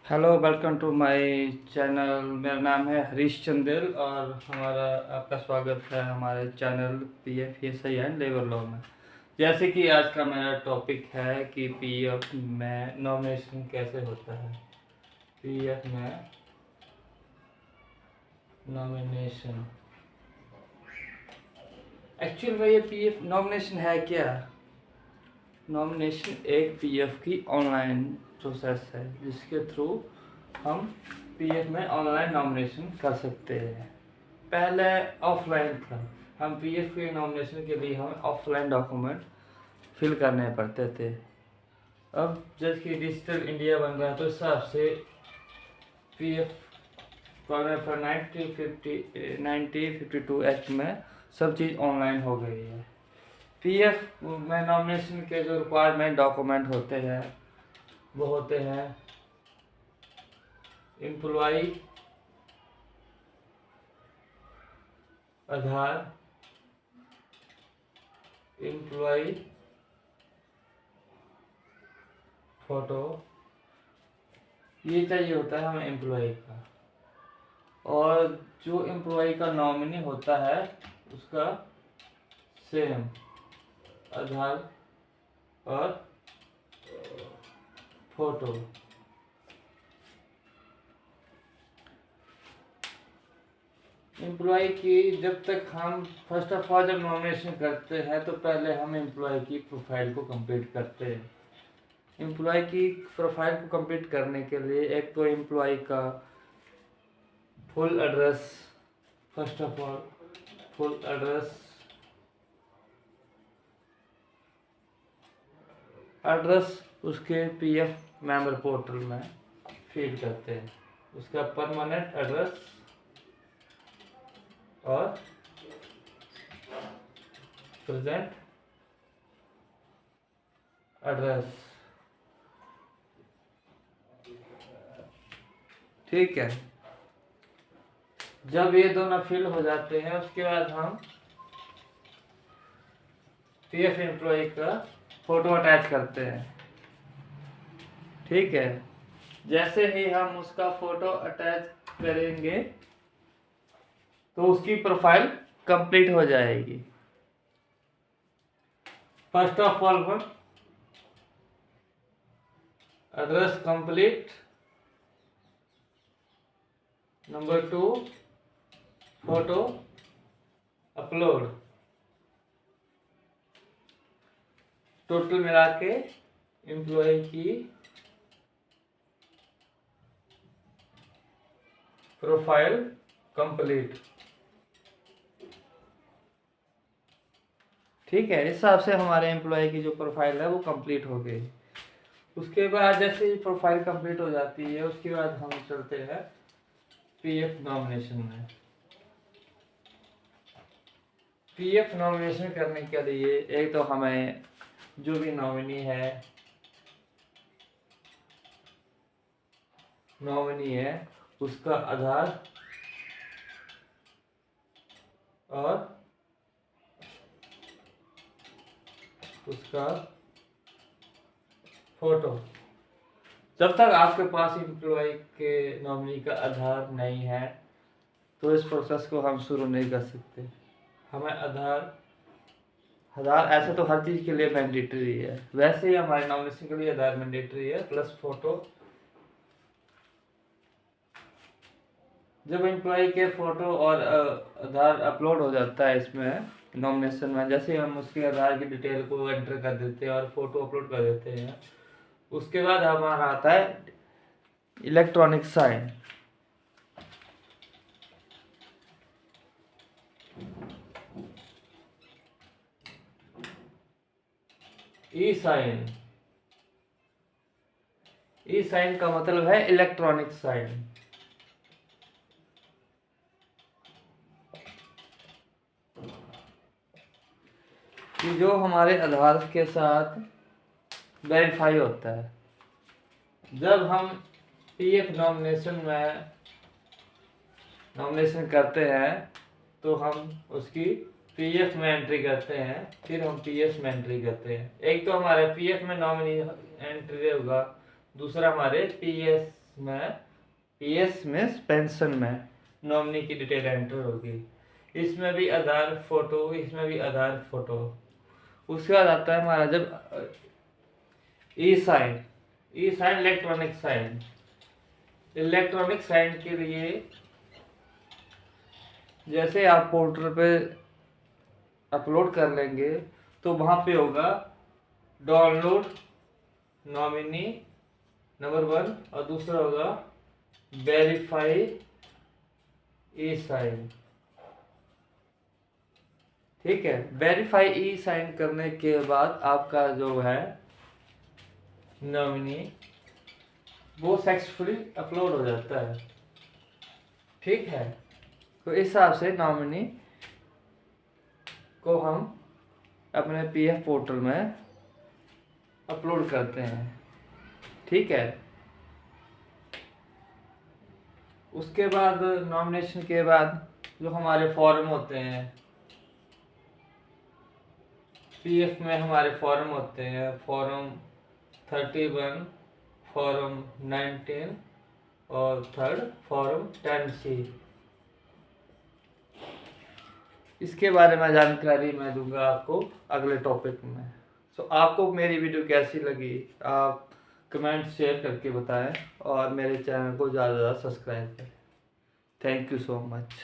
Hello, welcome to my channel. मेरा नाम है हरीश चंदेल और हमारा आपका स्वागत है हमारे channel PF SI and labour law में। जैसे कि आज का मेरा टॉपिक है कि पीएफ में नॉमिनेशन कैसे होता है। पीएफ में नॉमिनेशन, एक्चुअल में ये पीएफ नॉमिनेशन है क्या? नॉमिनेशन एक पीएफ की ऑनलाइन प्रोसेस है जिसके थ्रू हम पीएफ में ऑनलाइन नॉमिनेशन कर सकते हैं। पहले ऑफलाइन था। हम पीएफ के नॉमिनेशन के लिए हमें ऑफलाइन डॉक्यूमेंट फिल करने पड़ते थे। अब जब कि डिजिटल इंडिया बन रहा है तो इस हिसाब से पीएफ 1952 एक्ट में सब चीज़ ऑनलाइन हो गई है। पीएफ में नॉमिनेशन के जो रिक्वायरमेंट डॉक्यूमेंट होते हैं वो होते हैं एम्प्लॉय आधार, एम्प्लॉय फोटो, ये चाहिए होता है हमें एम्प्लॉय का। और जो एम्प्लॉय का नॉमिनी होता है उसका सेम आधार और फोटो। एम्प्लॉय की जब तक हम फर्स्ट ऑफ ऑल जब नॉमिनेशन करते हैं तो पहले हम एम्प्लॉय की प्रोफाइल को कंप्लीट करते हैं। एम्प्लॉय की प्रोफाइल को कंप्लीट करने के लिए एक तो एम्प्लॉय का full address, first of all full address उसके पीएफ मेंबर पोर्टल में फीड करते हैं। उसका परमानेंट एड्रेस और प्रेजेंट एड्रेस, ठीक है। जब ये दोनों फिल हो जाते हैं उसके बाद हम पीएफ एम्प्लॉय का फोटो अटैच करते हैं, ठीक है। जैसे ही हम उसका फोटो अटैच करेंगे तो उसकी प्रोफाइल कंप्लीट हो जाएगी। फर्स्ट ऑफ ऑल हम address complete, number 2 photo upload, total मिला के एम्प्लॉय की प्रोफाइल कंप्लीट, ठीक है। इस हिसाब से हमारे एम्प्लॉय की जो प्रोफाइल है वो कंप्लीट हो गई। उसके बाद जैसे ही प्रोफाइल कंप्लीट हो जाती है उसके बाद हम चलते हैं पीएफ नॉमिनेशन में। पीएफ नॉमिनेशन करने के लिए एक तो हमें जो भी नॉमिनी है उसका आधार और उसका फोटो। जब तक आपके पास एम्प्लॉय के नॉमिनी का आधार नहीं है तो इस प्रोसेस को हम शुरू नहीं कर सकते। हमें आधार ऐसे तो हर चीज़ के लिए मैंडेटरी है, वैसे ही हमारे नॉमिनेशन के लिए आधार मैंडेटरी है प्लस फोटो। जब एम्प्लॉय के फोटो और आधार अपलोड हो जाता है इसमें नॉमिनेशन में, जैसे हम उसके आधार की डिटेल को एंटर कर देते हैं और फोटो अपलोड कर देते हैं, उसके बाद हमारा आता है इलेक्ट्रॉनिक साइन। ई साइन का मतलब है इलेक्ट्रॉनिक साइन। कि जो हमारे आधार के साथ वेरीफाई होता है। जब हम पीएफ नॉमिनेशन करते हैं तो हम उसकी पीएफ में एंट्री करते हैं, फिर हम पीएस में एंट्री करते हैं। एक तो हमारे पीएफ में नॉमिनी एंट्री होगा, दूसरा हमारे पीएस में पीएस में पेंशन में नॉमिनी की डिटेल एंटर होगी। इसमें भी आधार फोटो, इसमें भी आधार फोटो। उसके बाद आता है हमारा जब E sign, E sign electronic sign. Electronic sign के लिए जैसे आप पोर्टल पे अपलोड कर लेंगे तो वहाँ पे होगा डाउनलोड नॉमिनी नंबर 1 और दूसरा होगा वेरीफाई ई साइन। ठीक है, वेरीफाई ई साइन करने के बाद आपका जो है नॉमिनी वो सक्सेसफुली अपलोड हो जाता है। ठीक है, तो इस हिसाब से नॉमिनी को हम अपने पीएफ पोर्टल में अपलोड करते हैं। ठीक है, उसके बाद नॉमिनेशन के बाद जो हमारे फॉर्म होते हैं पीएफ में, हमारे फॉर्म होते हैं फॉर्म 31, फॉर्म 19 और थर्ड फॉर्म 10C। इसके बारे में जानकारी मैं दूंगा आपको अगले टॉपिक में। सो आपको मेरी वीडियो कैसी लगी आप कमेंट शेयर करके बताएं और मेरे चैनल को ज़्यादा से ज़्यादा सब्सक्राइब करें। Thank you so much.